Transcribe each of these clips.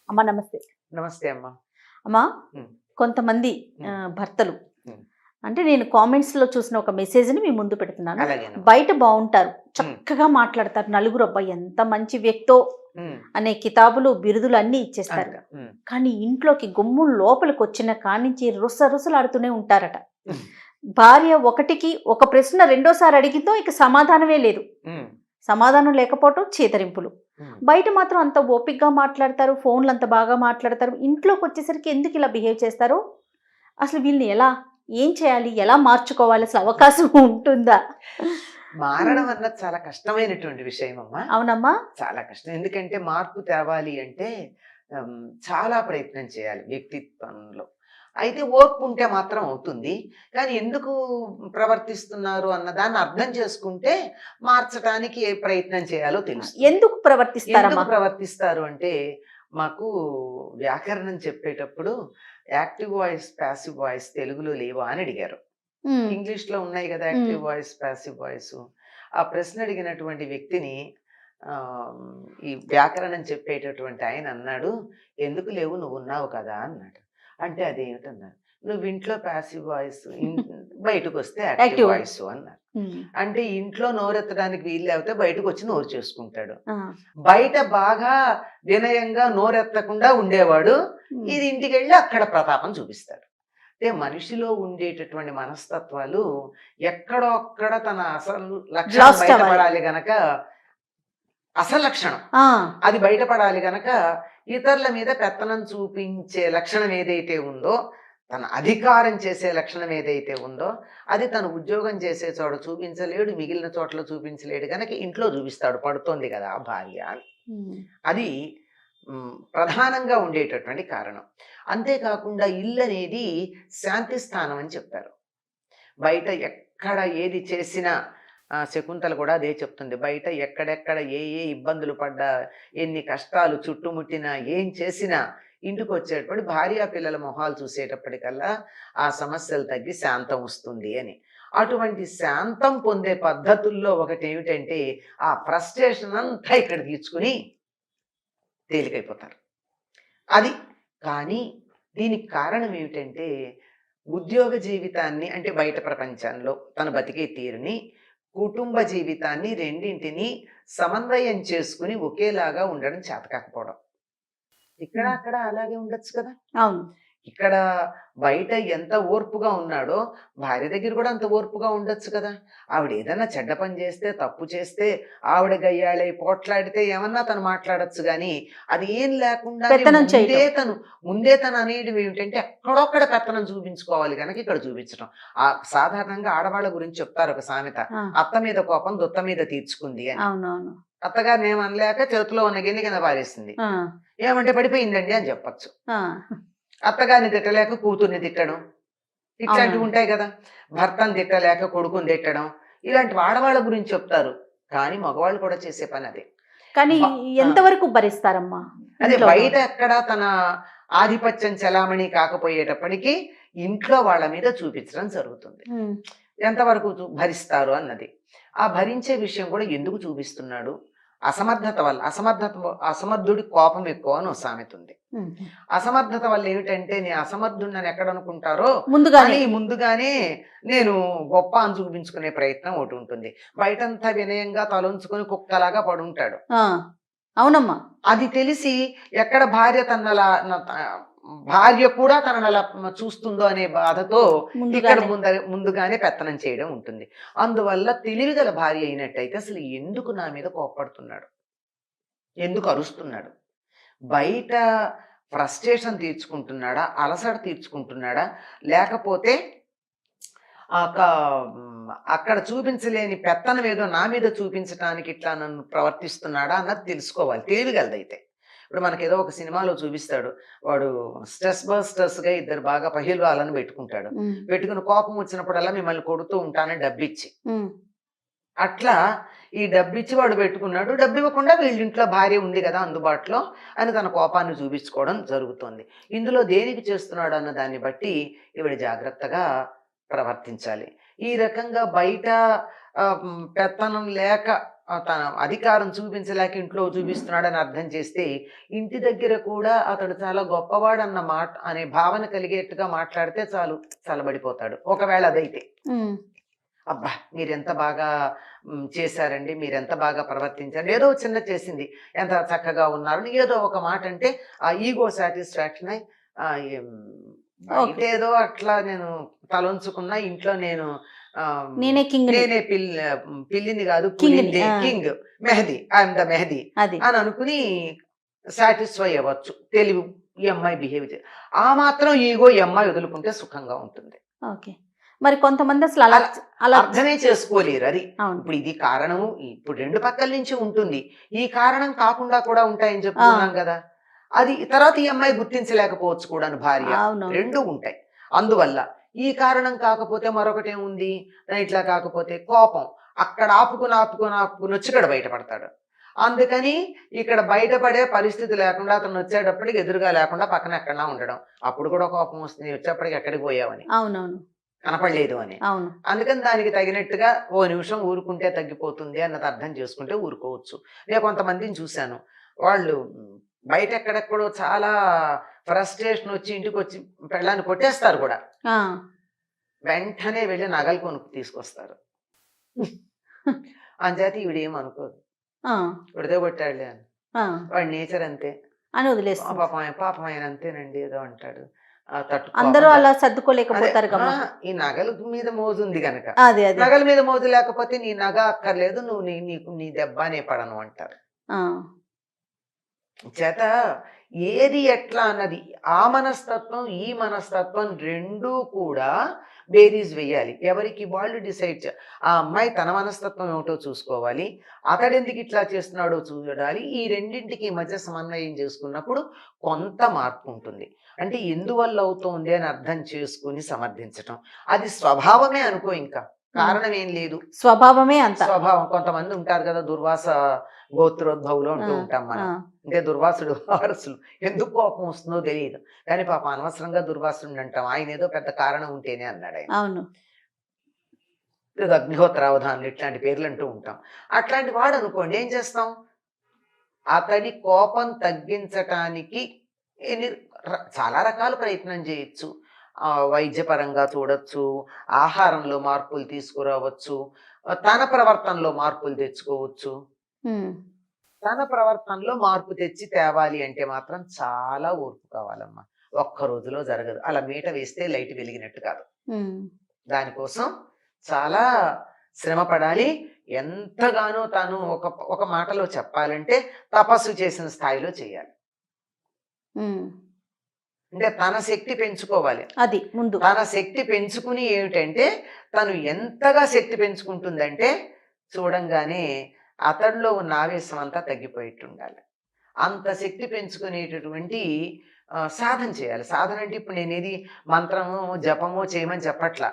అమ్మా నమస్తే. నమస్తే అమ్మా. అమ్మా హ్మ్. కొంతమంది హ్మ్. భర్తలు హ్మ్. అంటే నేను కామెంట్స్‌లో చూసిన ఒక మెసేజ్‌ని మీ ముందు పెడుతున్నాను. అలాగేనమ్మా. బయట బావుంటారు. హ్మ్. చక్కగా మాట్లాడతారు. నలుగురు అబ్బా! ఎంత మంచి వ్యక్తో హ్మ్. అనే కితాబులు, బిరుదులు అన్నీ ఇచ్చేస్తారు. అంట. హ్మ్. కానీ ఇంట్లోకి గుమ్మున లోపలికొచ్చిన కానించి రుసరుసలాడుతూనే ఉంటారట. హ్మ్. భార్య ఒకటికి ఒక ప్రశ్న రెండోసారి అడిగితో ఇక సమాధానమే లేదు. హ్మ్. సమాధానం లేకపోవటం చేతరింపులు. హ్మ్. బయట మాత్రం అంత ఓపికగా మాట్లాడతారు. ఫోన్‌లు అంత బాగా మాట్లాడతారు. ఇంట్లోకొచ్చేసరికి ఎందుకు ఇలా బిహేవ్ చేస్తారు? అసలు వీళ్ళని ఏం చేయాలి? ఎలా మార్చుకోవాలి? అసలు అవకాశం ఉంటుందా? మారడం అన్నది చాలా కష్టమైనటువంటి విషయం అమ్మా. అవునమ్మా? చాలా కష్టం. ఎందుకంటే మార్పు తేవాలి అంటే చాలా ప్రయత్నం చేయాలి వ్యక్తిత్వంలో. అయితే ఓర్పు ఉంటే మాత్రం అవుతుంది. కానీ ఎందుకు ప్రవర్తిస్తున్నారు అన్న దాన్ని అర్థం చేసుకుంటే మార్చటానికి ఏ ప్రయత్నం చేయాలో తెలుస్తుంది. ఎందుకు ఎందుకు ప్రవర్తిస్తారమ్మా? ప్రవర్తిస్తారు అంటే, మాకు వ్యాకరణం చెప్పేటప్పుడు యాక్టివ్ వాయిస్, పాసివ్ వాయిస్ తెలుగులో లేవా అని అడిగారు. హ్మ్. ఇంగ్లీష్‌లో ఉన్నాయి గదా! హ్మ్. Active voice, passive voice. ఆ ప్రశ్న అడిగినటువంటి వ్యక్తిని ఆహ్, ఈ వ్యాకరణం చెప్పేటటువంటి ఆయన అన్నాడు, "ఎందుకు లేవు నువ్వున్నావు కదా!" అన్నాడు. అంటే అదేమిటన్నారు. "నువ్వు ఇంట్లో పాసివ్ వాయిస్, బయటకొస్తే యాక్టివ్ యాక్టివ్. వాయిసు" అన్నారు. హ్మ్. అంటే ఇంట్లో నోరెత్తడానికి వీలు లేకపోతే బయటకొచ్చి నోరు చేసుకుంటాడు. ఆ! బయట బాగా వినయంగా నోరెత్తకుండా ఉండేవాడు. హ్మ్. ఇది ఇంటికెళ్ళి అక్కడ ప్రతాపం చూపిస్తాడు. అంటే మనిషిలో ఉండేటటువంటి మనస్తత్వాలు ఎక్కడో అక్కడ తన అసలు లక్షణం లాస్ట్ అవ్వాలి. బయటపడాలి గనక అసలు లక్షణం ఆ! అది బయటపడాలి గనక ఇతరుల మీద పెత్తనం చూపించే లక్షణం ఏదైతే ఉందో, తన అధికారం చేసే లక్షణం ఏదైతే ఉందో, అది తను ఉద్యోగం చేసే చోట చూపించలేడు, మిగిలిన చోట్ల చూపించలేడు గనక ఇంట్లో చూపిస్తాడు. పడుతోంది కదా భార్య అని. హ్మ్. అది ప్రధానంగా ఉండేటటువంటి కారణం. అంతేకాకుండా ఇల్లనేది శాంతి స్థానం అని చెప్పారు. బయట ఎక్కడ ఏది చేసినా శకుంతల కూడా అదే చెప్తుంది. బయట ఎక్కడెక్కడ ఏ ఏ ఇబ్బందులు పడ్డా, ఎన్ని కష్టాలు చుట్టుముట్టినా, ఏం చేసినా ఇంటికొచ్చేటప్పుడు భార్య పిల్లల మొహాలు చూసేటప్పటికల్లా ఆ సమస్యలు తగ్గి శాంతం వస్తుంది అని. అటువంటి శాంతం పొందే పద్ధతుల్లో ఒకటేమిటంటే, ఆ ఫ్రస్ట్రేషన్ అంతా ఇక్కడ తీర్చుకుని తేలికైపోతారు. అది కానీ దీనికి కారణం ఏమిటంటే, ఉద్యోగ జీవితాన్ని అంటే బయట ప్రపంచంలో తను బతికే తీరుని, కుటుంబ జీవితాన్ని రెండింటిని సమన్వయం చేసుకుని ఒకేలాగా ఉండడం చేతకాకపోవడం. ఇక్కడ, హ్మ్. అక్కడ అలాగే ఉండొచ్చు కదా! అవును. ఇక్కడ బయట ఎంత ఓర్పుగా ఉన్నాడో, భార్య దగ్గర కూడా అంత ఓర్పుగా ఉండొచ్చు కదా! ఆవిడ ఏదన్నా చెడ్డ పని చేస్తే, తప్పు చేస్తే, ఆవిడ గయ్యాళై పోట్లాడితే ఏమన్నా తను మాట్లాడొచ్చు గానీ, అది ఏం లేకుండానే పెత్తనం చేయటం. ముందే తను అనేయడం ఏమిటంటే, ఎక్కడో అక్కడ పెత్తనం చూపించుకోవాలి గనక ఇక్కడ చూపించడం. సాధారణంగా ఆడవాళ్ళ గురించి చెప్తారు ఒక సామెత. ఆ! అత్త మీద కోపం దుత్త మీద తీర్చుకుంది అని. అవునవును. అత్తగారిని ఏమనలేక చేతిలో ఉన్న గిన్నె కింద పారేసింది. ఆ! ఏమంటే పడిపోయిందండి అని చెప్పొచ్చు. ఆ! అత్తగారిని తిట్టలేక కూతుర్ని తిట్టడం. ఇట్లాంటివి అవునండి. ఉంటాయి గదా! భర్తను తిట్టలేక కొడుకుని తిట్టడం. ఇలాంటివి ఆడవాళ్ళ గురించి చెప్తారు. కానీ మగవాళ్ళు కూడా చేసే పని అదే. కానీ బ ఆ! ఎంతవరకు భరిస్తారమ్మా అదే ఇంట్లో బయట ఉన్నోళ్ళు? ఎక్కడ తన ఆధిపత్యం చెలామణి కాకపోయేటప్పటికి ఇంట్లో వాళ్ళ మీద చూపించడం జరుగుతుంది. హ్మ్. ఎంతవరకు భరిస్తారు అన్నది. ఆ భరించే విషయం కూడా ఎందుకు చూపిస్తున్నాడు? అసమర్థత వల్ల. అసమర్థుడి కోపం ఎక్కువ అని ఓ సామెత ఉంది. హుహు. అసమర్థత వల్ల ఏమిటంటే, నేను అసమర్థుడినని ఎక్కడనుకుంటారో ముందుగానే. అని ముందుగానే నేను గొప్ప అని చూపించుకునే ప్రయత్నం ఒకటుంటుంది. బయటంతా వినయంగా తలొంచుకొని కుక్కలాగా పడుంటాడు. ఆ! అవునమ్మా. అది తెలిసి ఎక్కడ భార్య కూడా తననలా చూస్తుందో అనే బాధతో ఇక్కడ ముందుగానే. ముందుగానే పెత్తనం చేయడం ఉంటుంది. అందువల్ల తెలివిగల భార్య అయినట్టయితే అసలు ఎందుకు నా మీద కోప్పడుతున్నాడు? ఎందుకు అరుస్తున్నాడు? బయట ఫ్రస్ట్రేషన్ తీర్చుకుంటున్నాడా? అలసట తీర్చుకుంటున్నాడా? లేకపోతే అక్కడ చూపించలేని పెత్తనం ఏదో నా మీద చూపించటానికి ఇట్లా నన్ను ప్రవర్తిస్తున్నాడా అన్నది తెలుసుకోవాలి. తెలివిగలదైతే. ఇప్పుడు మనకేదో ఒక సినిమాలో చూపిస్తాడు. వాడు స్ట్రెస్ బస్టర్స్‌గా ఇద్దరు బాగా పహిల్వాలను పెట్టుకుంటాడు. హ్మ్. పెట్టుకుని కోపం వచ్చినప్పుడల్లా మిమ్మల్ని కొడుతూ ఉంటానని డబ్బిచ్చి. హ్మ్. అట్లా ఈ డబ్బిచ్చి వాడు పెట్టుకున్నాడు. డబ్బివ్వకుండా వీళ్ళింట్లో భార్య ఉంది గదా అందుబాటులో అని తన కోపాన్ని చూపించుకోవడం జరుగుతోంది. ఇందులో దేనికి చేస్తున్నాడు అన్న దాన్ని బట్టి ఈవిడ జాగ్రత్తగా ప్రవర్తించాలి. ఈ రకంగా బయట పెత్తనం లేక తన అధికారం చూపించలేక ఇంట్లో చూపిస్తున్నాడని అర్థం చేస్తే ఇంటి దగ్గర కూడా అతడు చాలా గొప్పవాడన్న మాట అనే భావన కలిగేట్టుగా మాట్లాడితే చాలు చల్లబడిపోతాడు. ఒకవేళ అదైతే అబ్బా మీరెంత బాగా చేశారండి, మీరెంత బాగా ప్రవర్తించారు, ఏదో చిన్న చేసింది, ఎంత చక్కగా ఉన్నారు ఏదో ఒక మాట అంటే ఆ ఈగో సాటిస్ఫాక్షన్ అయి బయట ఏదో అట్లా నేను తలొంచుకున్నా, ఇంట్లో నేను నేనే కింగ్ నేనే పిల్లిని కాదు king Mehdi I'm the Mehdi అని అనుకుని సాటిస్ఫై అవ్వచ్చు. తెలివి ఈ అమ్మాయి బిహేవ్ ఆ మాత్రం ఈగో ఈ అమ్మాయి వదులుకుంటే సుఖంగా ఉంటుంది. ఓకే. మరి కొంతమంది అసలు అలా అర్థమే చేసుకోలేరు. అది ఇప్పుడు ఇది కారణము ఇప్పుడు రెండు పక్కల నుంచి ఉంటుంది, ఈ కారణం కాకుండా కూడా ఉంటాయని చెప్పుకున్నాం కదా. అది తర్వాత ఈ అమ్మాయి గుర్తించలేకపోవచ్చు కూడా భార్య, రెండు ఉంటాయి. అందువల్ల ఈ కారణం కాకపోతే మరొకటి ఏముంది, ఇట్లా కాకపోతే కోపం అక్కడ ఆపుకుని వచ్చి ఇక్కడ బయటపడతాడు. అందుకని ఇక్కడ బయటపడే పరిస్థితి లేకుండా అతను వచ్చేటప్పటికి ఎదురుగా లేకుండా పక్కన ఎక్కడా ఉండడం, అప్పుడు కూడా కోపం వస్తుంది, వచ్చేప్పటికి ఎక్కడికి పోయావని, అవునవును కనపడలేదు అని. అందుకని దానికి తగినట్టుగా ఓ నిమిషం ఊరుకుంటే తగ్గిపోతుంది అన్నది అర్థం చేసుకుంటే ఊరుకోవచ్చు. నేను కొంతమందిని చూశాను, వాళ్ళు బయట ఎక్కడెక్కడో చాలా ఫ్రస్ట్రేషన్ వచ్చి ఇంటికి వచ్చి పెళ్ళాన్ని కొట్టేస్తారు కూడా, వెంటనే వెళ్ళి నగలు కొనుక్కు తీసుకొస్తారు. అంచేత ఈవిడేం అనుకోదు, కొడితే కొట్టాడులే అని, వాడి నేచర్ అంతే అని వదిలేస్తాం. పాపం ఆయన అంతేనండి ఏదో అంటాడు, అందరూ అలా సర్దుకోలేకపోతారు కదా. ఈ నగల మీద మోజు ఉంది కనుక, నగల మీద మోజు లేకపోతే నీ నగ అక్కర్లేదు, నువ్వు నీకు నీ దెబ్బనే పడను అంటారు. చేత ఏది ఎట్లా అన్నది ఆ మనస్తత్వం ఈ మనస్తత్వం రెండూ కూడా బేరీజ్ వేయాలి. ఎవరికి వాళ్ళు డిసైడ్ ఆ అమ్మాయి తన మనస్తత్వం ఏమిటో చూసుకోవాలి, అతడెందుకు ఇట్లా చేస్తున్నాడో చూడాలి. ఈ రెండింటికి మధ్య సమన్వయం చేసుకున్నప్పుడు కొంత మార్పు ఉంటుంది. అంటే ఎందువల్ల అవుతోంది అని అర్థం చేసుకుని సమర్థించటం, అది స్వభావమే అనుకో, ఇంకా కారణం ఏం లేదు, స్వభావమే అంత స్వభావం. కొంతమంది ఉంటారు కదా దుర్వాస గోత్రోద్భవులు అంటూ ఉంటాం మనం, అంటే దుర్వాసుడు వారసులు, ఎందుకు కోపం వస్తుందో తెలియదు కానీ పాపం అనవసరంగా దుర్వాసుడు అంటాం, ఆయన ఏదో పెద్ద కారణం ఉంటేనే అన్నాడు ఆయన. అవును, అగ్నిహోత్రావధానులు ఇట్లాంటి పేర్లు అంటూ ఉంటాం. అట్లాంటి వాడు అనుకోండి ఏం చేస్తాం, అతడి కోపం తగ్గించటానికి చాలా రకాల ప్రయత్నం చేయొచ్చు. వైద్యపరంగా చూడొచ్చు, ఆహారంలో మార్పులు తీసుకురావచ్చు, తన ప్రవర్తనలో మార్పులు తెచ్చుకోవచ్చు. తన ప్రవర్తనలో మార్పు తెచ్చి తేవాలి అంటే మాత్రం చాలా ఓర్పు కావాలమ్మా, ఒక్క రోజులో జరగదు. అలా మీట వేస్తే లైట్ వెలిగినట్టు కాదు, దానికోసం చాలా శ్రమ పడాలి. ఎంతగానో తాను ఒక మాటలో చెప్పాలంటే తపస్సు చేసిన స్థాయిలో చేయాలి. అంటే తన శక్తి పెంచుకోవాలి. అది ముందు తన శక్తి పెంచుకుని ఏమిటంటే తను ఎంతగా శక్తి పెంచుకుంటుందంటే చూడంగానే అతడిలో ఉన్న ఆవేశం అంతా తగ్గిపోయేట్టు ఉండాలి. అంత శక్తి పెంచుకునేటటువంటి సాధన చేయాలి. సాధన అంటే ఇప్పుడు నేను ఏది మంత్రమో జపమో చేయమని చెప్పట్లా,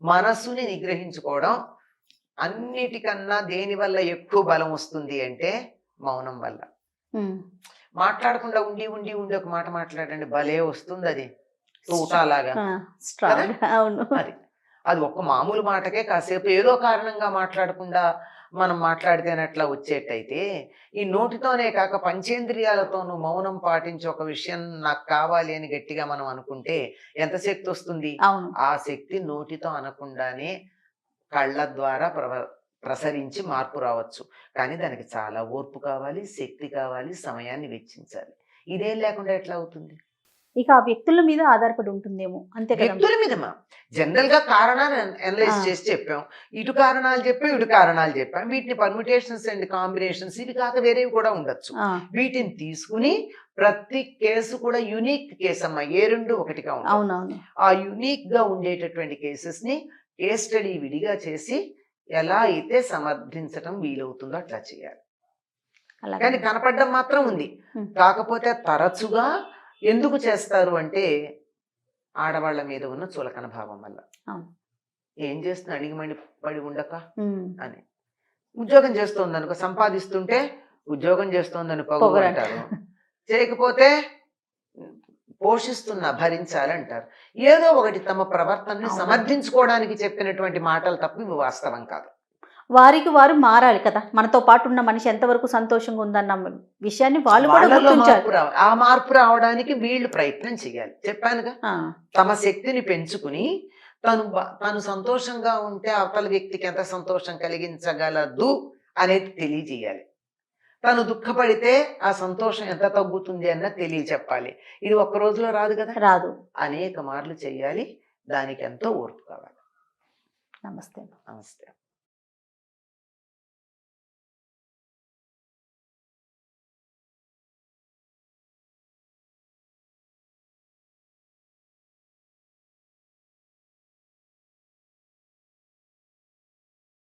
మనస్సుని నిగ్రహించుకోవడం. అన్నిటికన్నా దేని వల్ల ఎక్కువ బలం వస్తుంది అంటే మౌనం వల్ల. మాట్లాడకుండా ఉండి ఉండి ఉండి ఒక మాట మాట్లాడండి, భలే వస్తుంది అది తూటాలాగా. అది ఒక్క మామూలు మాటకే కాసేపు ఏదో కారణంగా మాట్లాడకుండా మనం మాట్లాడితేనట్లా వచ్చేటైతే, ఈ నోటితోనే కాక పంచేంద్రియాలతోనూ మౌనం పాటించి ఒక విషయం నాకు కావాలి అని గట్టిగా మనం అనుకుంటే ఎంత శక్తి వస్తుంది. ఆ శక్తి నోటితో అనకుండానే కళ్ళ ద్వారా ప్రసరించి మార్పు రావచ్చు. కానీ దానికి చాలా ఓర్పు కావాలి, శక్తి కావాలి, సమయాన్ని వెచ్చించాలి. ఇదేం లేకుండా ఎట్లా అవుతుంది? ఇక ఆ వ్యక్తుల మీద ఆధారపడి ఉంటుందేమో, అంతే కదా. వ్యక్తుల మీద జనరల్ గా కారణాలు అనలైజ్ చేసి చెప్పాం, ఇటు కారణాలు చెప్పాం, ఇటు కారణాలు చెప్పాం, వీటిని పర్మిటేషన్స్ అండ్ కాంబినేషన్స్ ఇవి కాక వేరేవి కూడా ఉండొచ్చు. వీటిని తీసుకుని ప్రతి కేసు కూడా యూనిక్ కేసు అమ్మా, ఏ రెండు ఒకటిగా ఉంటాయి. ఆ యూనిక్ గా ఉండేటటువంటి కేసెస్ ని కేస్ స్టడీ విడిగా చేసి ఎలా అయితే సమర్థించటం వీలవుతుందో అట్లా చేయాలి. కానీ కనపడడం మాత్రం ఉంది. కాకపోతే తరచుగా ఎందుకు చేస్తారు అంటే ఆడవాళ్ల మీద ఉన్న చులకన భావం వల్ల. ఏం చేస్తున్నా అడిగి పడి ఉండక అని. ఉద్యోగం చేస్తోంది అనుకో, సంపాదిస్తుంటే ఉద్యోగం చేస్తోందని పొగరంటారు, చేయకపోతే పోషిస్తున్నా భరించాలంటారు. ఏదో ఒకటి తమ ప్రవర్తనని సమర్థించుకోవడానికి చెప్పినటువంటి మాటలు తప్ప ఇవి వాస్తవం కాదు. వారికి వారు మారాలి కదా, మనతో పాటు ఉన్న మనిషి ఎంతవరకు సంతోషంగా ఉందన్న విషయాన్ని వాళ్ళు కూడా వాళ్ళలో గుర్తించాలి. మార్పు రావాలి. ఆ మార్పు రావడానికి వీళ్ళు ప్రయత్నం చేయాలి. చెప్పానుగా, ఆ, తమ శక్తిని పెంచుకుని తను సంతోషంగా ఉంటే అవతల వ్యక్తికి ఎంత సంతోషం కలిగించగలదు అనేది తెలియజేయాలి. తను దుఃఖపడితే ఆ సంతోషం ఎంత తగ్గుతుంది అన్నది తెలియచెప్పాలి. ఇది ఒక్క రోజులో రాదు కదా, రాదు. అనేక మార్లు చేయాలి. దానికి ఎంతో ఓర్పు కావాలి. నమస్తే. నమస్తే.